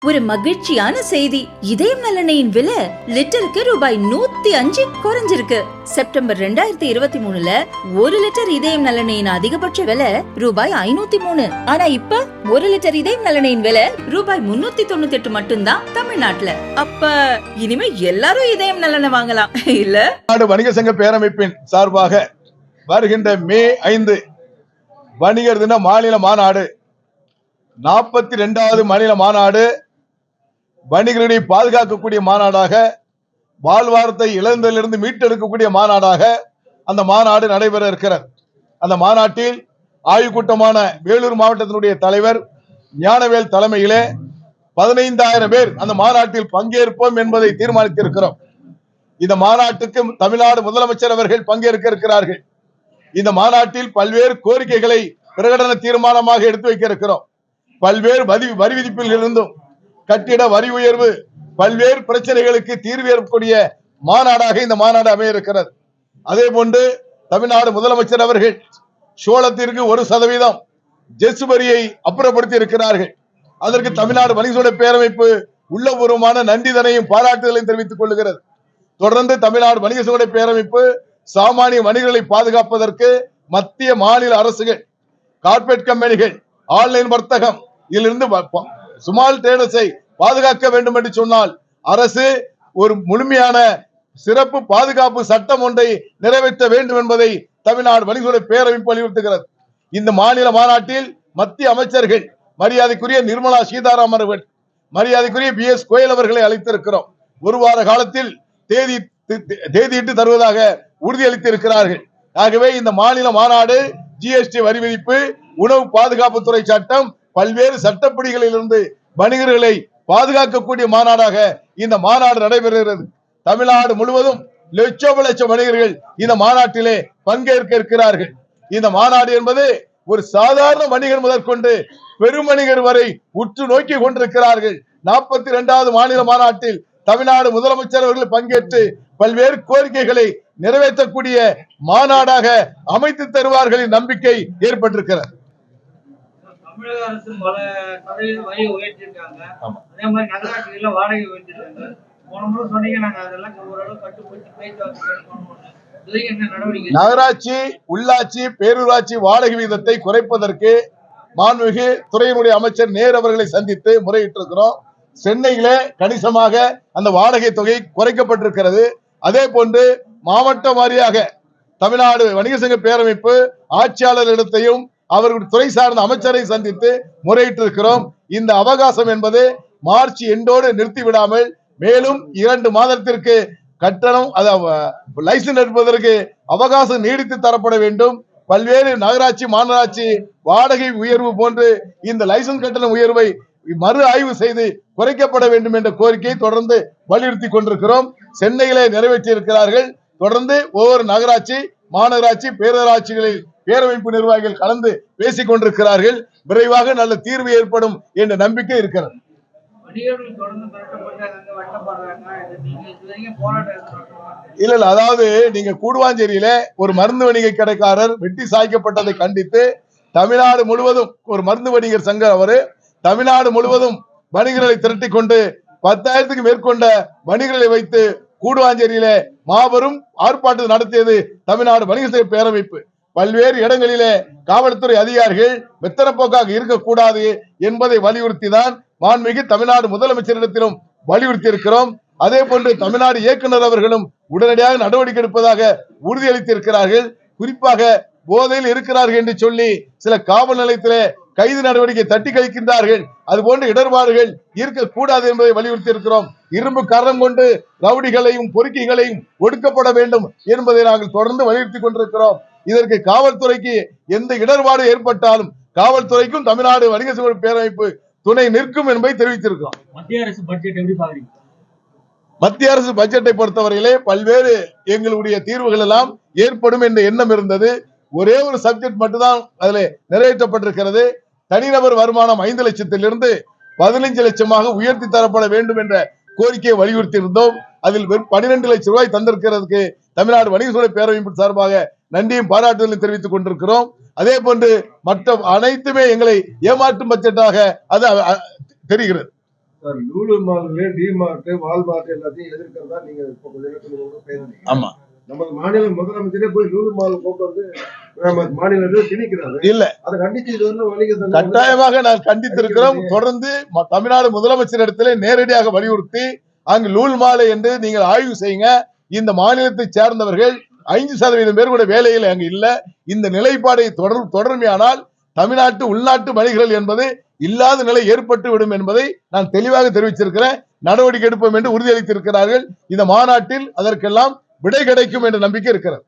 ஒரு மகிழ்ச்சியான செய்தி. இதயம் நல்லெண்ணெயின் விலை லிட்டருக்கு ரூபாய் 105 குறைஞ்சிருக்கு. செப்டம்பர் 2023ல 1 லிட்டர் இதயம் நல்லெண்ணெயின் அதிகபட்ச விலை ரூபாய் 503. ஆனா இப்ப 1 லிட்டர் இதயம் நல்லெண்ணெயின் விலை ரூபாய் 398 மட்டும்தான் தமிழ்நாட்டுல. அப்ப இனிமே எல்லாரும் இதயம் நல்லெண்ணெய் வாங்கலாம் இல்ல? நாடு வணிக சங்க பேரமைப்பின் சார்பாக வருகின்ற மே 5 வணிகர் தின மாநில மாநாடு, 42வது மாநில மாநாடு, வணிகர்களை பாதுகாக்கக்கூடிய மாநாடாக, வாழ்வாரத்தை இழந்ததிலிருந்து மீட்டெடுக்கக்கூடிய மாநாடாக அந்த மாநாடு நடைபெற இருக்கிறது. அந்த மாநாட்டில் ஆய்வுக் கூட்டமான வேலூர் மாவட்டத்தினுடைய தலைவர் ஞானவேல் தலைமையிலே 15,000 பேர் அந்த மாநாட்டில் பங்கேற்போம் என்பதை தீர்மானித்திருக்கிறோம். இந்த மாநாட்டுக்கு தமிழ்நாடு முதலமைச்சர் அவர்கள் பங்கேற்க இருக்கிறார்கள். இந்த மாநாட்டில் பல்வேறு கோரிக்கைகளை பிரகடன தீர்மானமாக எடுத்து வைக்க இருக்கிறோம். பல்வேறு வரி விதிப்பில் இருந்தும் கட்டிட வரி உயர்வு, பல்வேறு பிரச்சனைகளுக்கு தீர்வு ஏற்பக்கூடிய மாநாடாக இந்த மாநாடு அமைய இருக்கிறது. அதே போன்று தமிழ்நாடு முதலமைச்சர் அவர்கள் சோளத்திற்கு 1% ஜெஸ் வரியை அப்புறப்படுத்தி இருக்கிறார்கள். அதற்கு தமிழ்நாடு வணிக பேரமைப்பு உள்ளபூர்வமான நன்றிதனையும் பாராட்டுதலையும் தெரிவித்துக் கொள்கிறது. தொடர்ந்து தமிழ்நாடு வணிக சங்க பேரமைப்பு சாமானிய வணிகர்களை பாதுகாப்பதற்கு மத்திய மாநில அரசுகள், கார்ப்பரேட் கம்பெனிகள், ஆன்லைன் வர்த்தகம் இதிலிருந்து ஸ்மால் ட்ரேடர்ஸை பாதுகாக்க வேண்டும் என்று சொன்னால் அரசு ஒரு முழுமையான சிறப்பு பாதுகாப்பு சட்டம் ஒன்றை நிறைவேற்ற வேண்டும் என்பதை தமிழ்நாடு வணிக பேரமைப்பு வலியுறுத்துகிறது. இந்த மாநில மாநாட்டில் மத்திய அமைச்சர்கள் மரியாதைக்குரிய நிர்மலா சீதாராமன் அவர்கள், மரியாதைக்குரிய BS கோயல் அவர்களை அழைத்திருக்கிறோம். ஒரு வார காலத்தில் தேதியிட்டு தருவதாக உறுதியளித்திருக்கிறார்கள். ஆகவே இந்த மாநில மாநாடு GST வரி விதிப்பு, உணவு பாதுகாப்புத்துறை சட்டம், பல்வேறு சட்டப்படிகளில் இருந்து வணிகர்களை பாதுகாக்கக்கூடிய மாநாடாக இந்த மாநாடு நடைபெறுகிறது. தமிழ்நாடு முழுவதும் லட்சம் வணிகர்கள் இந்த மாநாட்டிலே பங்கேற்க இருக்கிறார்கள். இந்த மாநாடு என்பது ஒரு சாதாரண வணிகர் முதற்கொண்டு பெரும் வணிகர் வரை உற்று நோக்கி கொண்டிருக்கிறார்கள். 42வது மாநில மாநாட்டில் தமிழ்நாடு முதலமைச்சர் அவர்கள் பங்கேற்று பல்வேறு கோரிக்கைகளை நிறைவேற்றக்கூடிய மாநாடாக அமைத்து தருவார்கள் நம்பிக்கை ஏற்பட்டிருக்கிறது. தமிழக அரசு பல சதவீத வரி உயர்த்திருக்காங்க. அதே மாதிரி நகராட்சிகள்ல வாடகை உயர்த்திருக்காங்க. போன முறை சொன்னீங்க, நாங்க அதெல்லாம் ஓரளவு கட்டுப்படுத்தி பேச்சுவார்த்தை. நகராட்சி, உள்ளாட்சி, பேரூராட்சி வாடகை வீதத்தை குறைப்பதற்கு மாண்புமிகு துறையினுடைய அமைச்சர் நேரு அவர்களை சந்தித்து முறையிட்டிருக்கிறோம். சென்னையில கணிசமாக அந்த வாடகை தொகை குறைக்கப்பட்டிருக்கிறது. அதே போன்று மாவட்ட வாரியாக தமிழ்நாடு வணிக சங்க பேரமைப்பு ஆட்சியாளரிடத்தையும் அவர்கள் துறை சார்ந்த அமைச்சரை சந்தித்து முறையிட்டிருக்கிறோம். இந்த அவகாசம் என்பது மார்ச் எண்டோடு நிறுத்திவிடாமல் மேலும் 2 மாதத்திற்கு கட்டணம் லைசன்ஸ் எடுப்பதற்கு அவகாசம் நீடித்து தரப்பட வேண்டும். பல்வேறு நகராட்சி, மாநகராட்சி வாடகை உயர்வு போன்று இந்த லைசன்ஸ் கட்டண உயர்வை மறு ஆய்வு செய்து குறைக்கப்பட வேண்டும் என்ற கோரிக்கையை தொடர்ந்து வலியுறுத்தி கொண்டிருக்கிறோம். சென்னையிலே நிறைவேற்றி இருக்கிறார்கள். தொடர்ந்து ஒவ்வொரு நகராட்சி, மாநகராட்சி, பேரூராட்சிகளில் பேரமைப்பு நிர்வாகிகள் கலந்து பேசிக் கொண்டிருக்கிறார்கள். விரைவாக நல்ல தீர்வு ஏற்படும் என்ற நம்பிக்கை இருக்கிறது. இல்ல, அதாவது நீங்க கூடுவாஞ்சேரியில ஒரு மருந்து வணிக கடைக்காரர் வெட்டி சாய்க்கப்பட்டதை கண்டித்து தமிழ்நாடு முழுவதும் ஒரு மருந்து வணிகர் சங்கம் அவரு தமிழ்நாடு முழுவதும் வணிகர்களை திரட்டி கொண்டு 10,000க்கு மேற்கொண்ட வணிகர்களை வைத்து கூடுவாஞ்சேரியில மாபெரும் ஆர்ப்பாட்டம் நடத்தியது தமிழ்நாடு வணிக சங்க பேரமைப்பு. பல்வேறு இடங்களிலே காவல்துறை அதிகாரிகள் வெத்தனப்போக்காக இருக்கக்கூடாது என்பதை வலியுறுத்தி தான் மாண்புமிகு தமிழ்நாடு முதலமைச்சரிடத்திலும் வலியுறுத்தி இருக்கிறோம். அதே போன்று தமிழ்நாடு இயக்குநர் அவர்களும் உடனடியாக நடவடிக்கை எடுப்பதாக உறுதியளித்திருக்கிறார்கள். குறிப்பாக போதையில் இருக்கிறார்கள் என்று சொல்லி சில காவல் நிலையத்திலே கைது நடவடிக்கை தட்டி கழிக்கின்றார்கள். அதுபோன்ற இடர்பாடுகள் இருக்கக்கூடாது என்பதை வலியுறுத்தி இருக்கிறோம். இரும்பு கரம் கொண்டு ரவுடிகளையும் பொறுக்கிகளையும் ஒடுக்கப்பட வேண்டும் என்பதை நாங்கள் தொடர்ந்து வலியுறுத்தி கொண்டிருக்கிறோம். இதற்கு காவல்துறைக்கு எந்த இடர்பாடு ஏற்பட்டாலும் காவல்துறைக்கும் தமிழ்நாடு வணிக சங்க பேரமைப்பு துணை நிற்கும் என்பதை தெரிவித்திருக்கிறோம். மத்திய அரசு பட்ஜெட் எப்படி பாக்குறீங்க? மத்திய அரசு பட்ஜெட்டை பொறுத்தவரையிலே பல்வேறு எங்களுடைய தீர்வுகள் எல்லாம் ஏற்படும் என்ற எண்ணம் இருந்தது. ஒரே ஒரு சப்ஜெக்ட் மட்டும்தான் அதில் நிறைவேற்றப்பட்டிருக்கிறது. தனிநபர் வருமானம் 5 லட்சத்திலிருந்து 15 லட்சமாக உயர்த்தி தரப்பட வேண்டும் என்ற கோரிக்கையை வலியுறுத்தி இருந்தோம். அதில் 12 லட்சம் ரூபாய் தந்திருக்கிறதுக்கு தமிழ்நாடு வணிக சங்க பேரமைப்பு சார்பாக நன்றியும் பாராட்டுதலையும் தெரிவித்துக் கொண்டிருக்கிறோம். அதே போன்று மற்ற அனைத்துமே எங்களை ஏமாற்றும் பட்ஜெட்டாக அது தெரிகிறது. Sir Lulu mall, DMart, Walmart எல்லாத்தையும் எதிர்க்கிறதா நீங்க இப்ப கொஞ்ச நேரத்துக்கு முன்னாடி பேசுனீங்க. ஆமா, நம்ம மாநில முதலமைச்சரே போய் லூலு மால் கூப்பிட்டு வந்து நம்ம மாநிலத்தை திணிக்கிறாரு. இல்ல அதை கண்டிச்சு இது வந்து வணிக சங்கம் கட்டாயமாக நான் கண்டித்திருக்கிறோம். தொடர்ந்து தமிழ்நாடு முதலமைச்சர் இடத்திலே நேரடியாக வலியுறுத்தி அங்கு லூல் மாலை என்று நீங்கள் ஆய்வு செய்யுங்க. இந்த மாநிலத்தை சேர்ந்தவர்கள் 5% பேர் கூட வேலையில் அங்கு இல்ல. இந்த நிலைப்பாடை தொடர்மையானால் தமிழ்நாட்டு உள்நாட்டு வணிகர்கள் என்பது இல்லாத நிலை ஏற்பட்டு விடும் என்பதை நான் தெளிவாக தெரிவிச்சிருக்கிறேன். நடவடிக்கை எடுப்போம் என்று உறுதியளித்திருக்கிறார்கள். இந்த மாநாட்டில் அதற்கெல்லாம் விடை கிடைக்கும் என்ற நம்பிக்கை இருக்கிறது.